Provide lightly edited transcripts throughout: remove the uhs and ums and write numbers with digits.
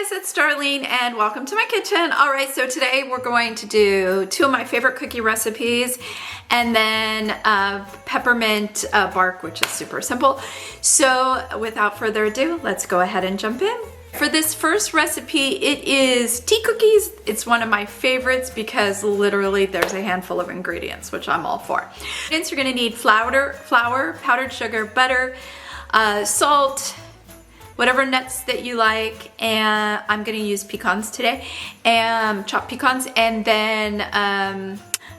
guys, it's Darlene and welcome to my kitchen. All right, so today we're going to do two of my favorite cookie recipes and then peppermint bark, which is super simple. So without further ado, let's go ahead and jump in. For this first recipe, it is tea cookies. It's one of my favorites because literally there's a handful of ingredients, which I'm all for. Ingredients, you're gonna need flour, powdered sugar, butter, salt, whatever nuts that you like, and I'm gonna use pecans today, and chopped pecans, and then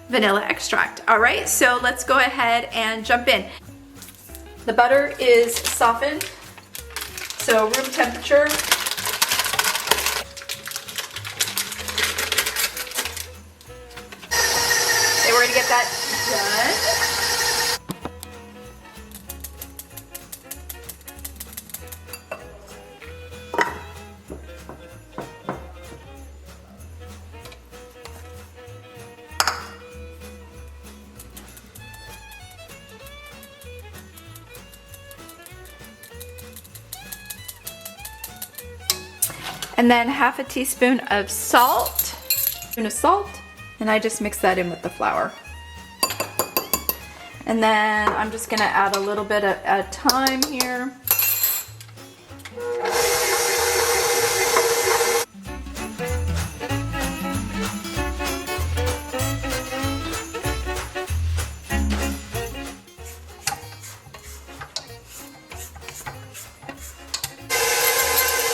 vanilla extract. All right, so let's go ahead and jump in. The butter is softened, so room temperature. Okay, we're gonna get that done. And then half a teaspoon of salt, and I just mix that in with the flour. And then I'm just gonna add a little bit of thyme here.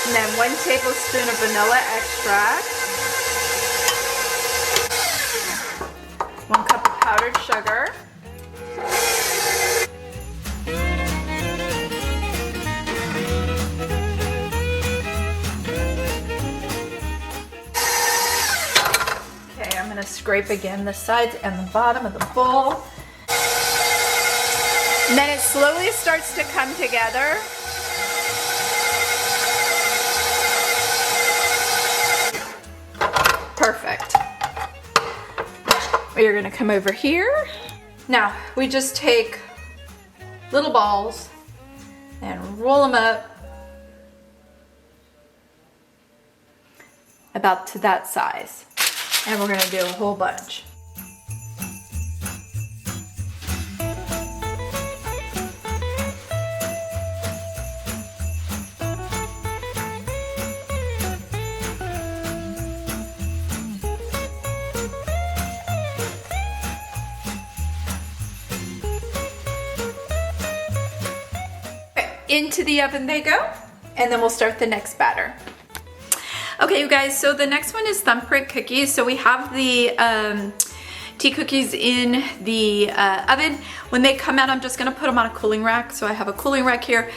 And then 1 tablespoon of vanilla extract, 1 cup of powdered sugar, okay, I'm going to scrape again the sides and the bottom of the bowl. And then it slowly starts to come together. Perfect. We're gonna come over here. Now, we just take little balls and roll them up about to that size. And we're gonna do a whole bunch. Into the oven they go, and then we'll start the next batter. Okay, you guys, so the next one is Thumprint cookies. So we have the tea cookies in the oven. When they come out, I'm just gonna put them on a cooling rack. So I have a cooling rack here,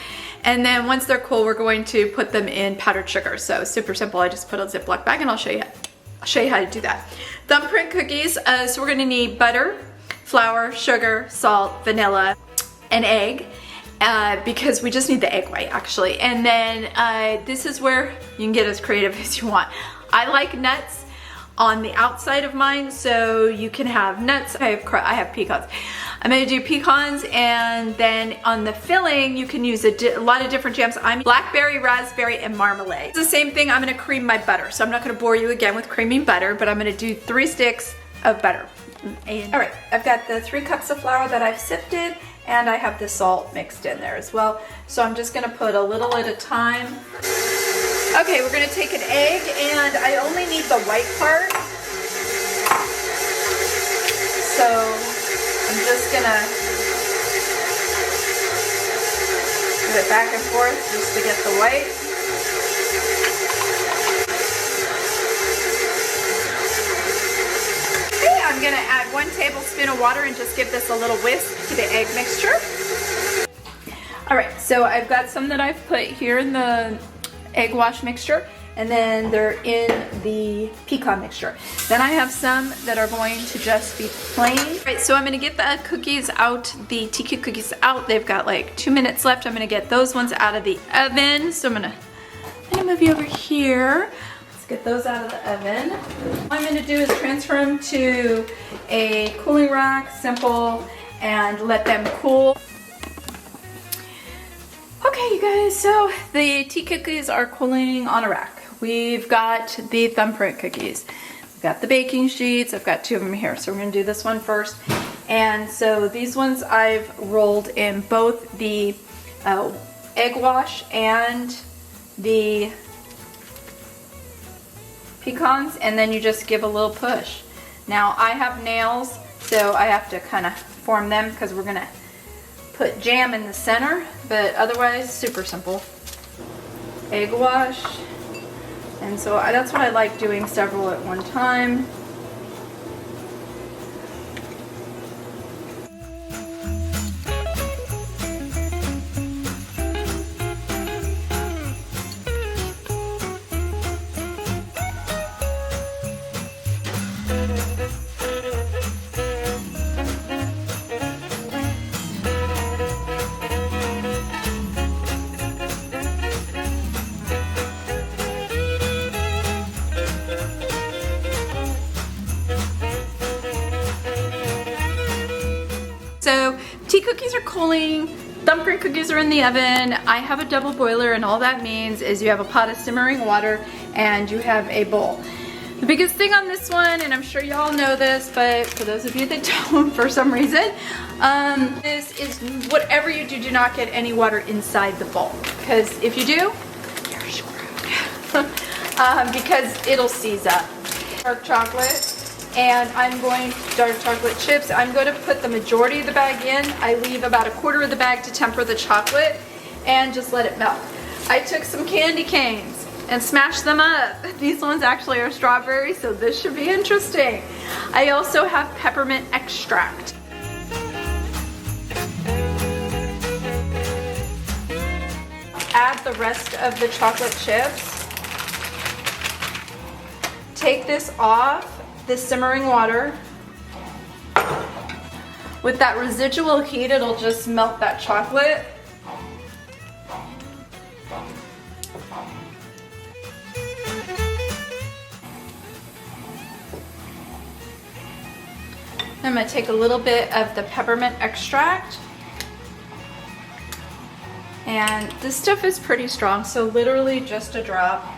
and then once they're cool, we're going to put them in powdered sugar. So super simple. I just put a Ziploc bag, and I'll show you how to do that. Thumbprint cookies. So we're gonna need butter, flour, sugar, salt, vanilla, and egg. Because we just need the egg white actually. And then this is where you can get as creative as you want. I like nuts on the outside of mine, so you can have nuts. I have pecans. I'm gonna do pecans, and then on the filling you can use a lot of different jams. I'm blackberry, raspberry, and marmalade. It's the same thing. I'm gonna cream my butter, so I'm not gonna bore you again with creaming butter, but I'm gonna do 3 sticks of butter. All right, I've got the 3 cups of flour that I've sifted, and I have the salt mixed in there as well. So I'm just gonna put a little at a time. Okay, we're gonna take an egg, and I only need the white part. So I'm just gonna do it back and forth just to get the white. I'm gonna add 1 tablespoon of water and just give this a little whisk to the egg mixture. All right, so I've got some that I've put here in the egg wash mixture, and then they're in the pecan mixture. Then I have some that are going to just be plain. All right, so I'm gonna get the cookies out, the tea cookies out. They've got like 2 minutes left. I'm gonna get those ones out of the oven. So I'm gonna move you over here. Get those out of the oven. All I'm going to do is transfer them to a cooling rack, simple, and let them cool. Okay, you guys, so the tea cookies are cooling on a rack. we've got the Thumbprint cookies. We've got the baking sheets. I've got 2 of them here. So we're gonna do this one first. And so these ones I've rolled in both the egg wash and the pecans, and then you just give a little push. Now I have nails, so I have to kind of form them because we're gonna put jam in the center, but otherwise super simple. Egg wash, and so that's what I like, doing several at one time. So tea cookies are cooling, Thumbprint cookies are in the oven. I have a double boiler, and all that means is you have a pot of simmering water and you have a bowl. The biggest thing on this one, and I'm sure y'all know this, but for those of you that don't for some reason, this is whatever you do, do not get any water inside the bowl. Because if you do, you're screwed. Because it'll seize up. Dark chocolate. And I'm going to dark chocolate chips. I'm going to put the majority of the bag in. I leave about 1/4 of the bag to temper the chocolate and just let it melt. I took some candy canes and smashed them up. These ones actually are strawberry, so this should be interesting. I also have peppermint extract. Add the rest of the chocolate chips. Take this off the simmering water. With that residual heat, it'll just melt that chocolate. I'm gonna take a little bit of the peppermint extract. And this stuff is pretty strong, so literally just a drop.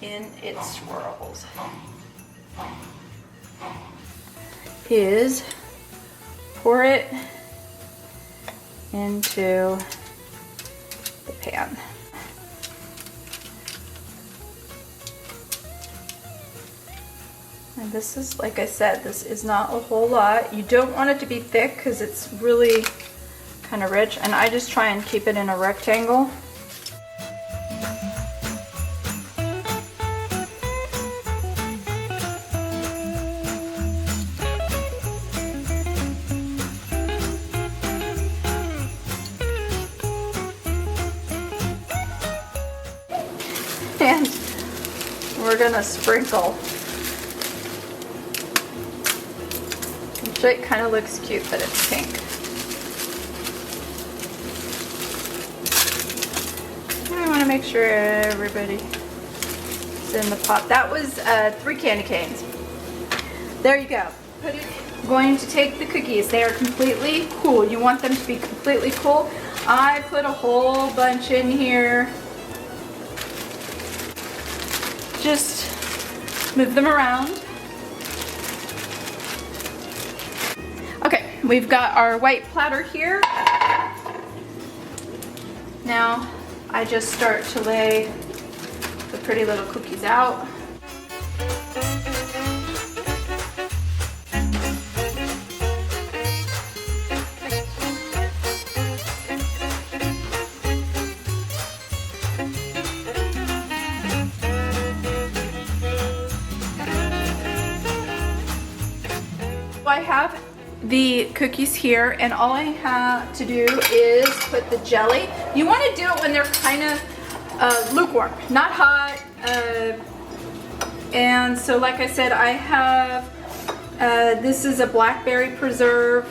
In it swirls is pour it into the pan. And this is, like I said, this is not a whole lot. You don't want it to be thick because it's really kind of rich, and I just try and keep it in a rectangle. And we're gonna sprinkle, which it kind of looks cute, but it's pink. I want to make sure everybody is in the pot. That was 3 candy canes. There you go. I'm going to take the cookies. They are completely cool. You want them to be completely cool. I put a whole bunch in here. Just move them around. Okay, we've got our white platter here. Now I just start to lay the pretty little cookies out. I have the cookies here, and all I have to do is put the jelly. You want to do it when they're kind of lukewarm, not hot. And so, like I said, I have this is a blackberry preserve,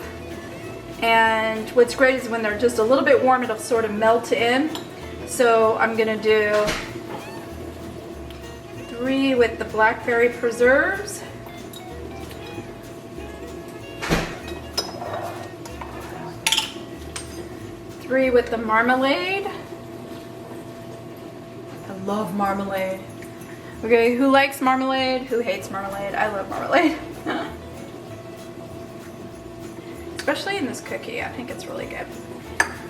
and what's great is when they're just a little bit warm, it'll sort of melt in. So I'm gonna do 3 with the blackberry preserves. 3 with the Marmalade. I love Marmalade. Okay, who likes Marmalade? Who hates Marmalade? I love Marmalade. Especially in this cookie, I think it's really good.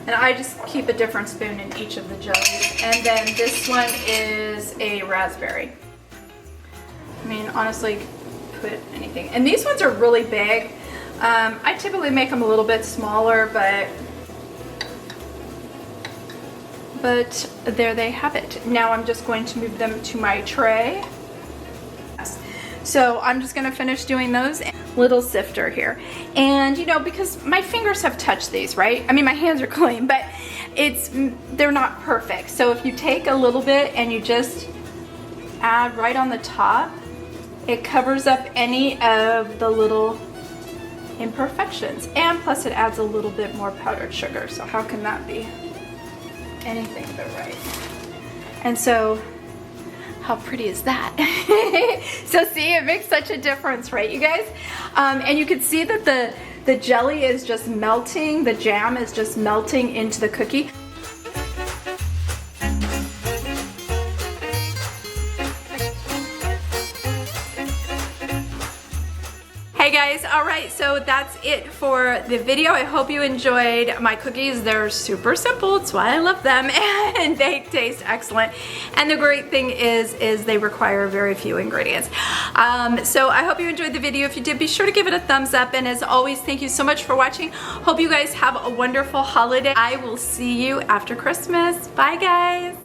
And I just keep a different spoon in each of the jellies. And then this one is a raspberry. I mean, honestly, put anything. And these ones are really big. I typically make them a little bit smaller, but there they have it. Now I'm just going to move them to my tray. So I'm just gonna finish doing those. Little sifter here. And you know, because my fingers have touched these, right? I mean, my hands are clean, but they're not perfect. So if you take a little bit and you just add right on the top, it covers up any of the little imperfections. And plus it adds a little bit more powdered sugar. So how can that be anything but right? And so how pretty is that? So see, it makes such a difference, right, you guys? And you can see that the jelly is just melting, the jam is just melting into the cookie. Hey guys, alright, so that's it for the video. I hope you enjoyed my cookies. They're super simple, that's why I love them, and they taste excellent. And the great thing is they require very few ingredients. So I hope you enjoyed the video. If you did, be sure to give it a thumbs up, and as always, thank you so much for watching. Hope you guys have a wonderful holiday. I will see you after Christmas. Bye guys!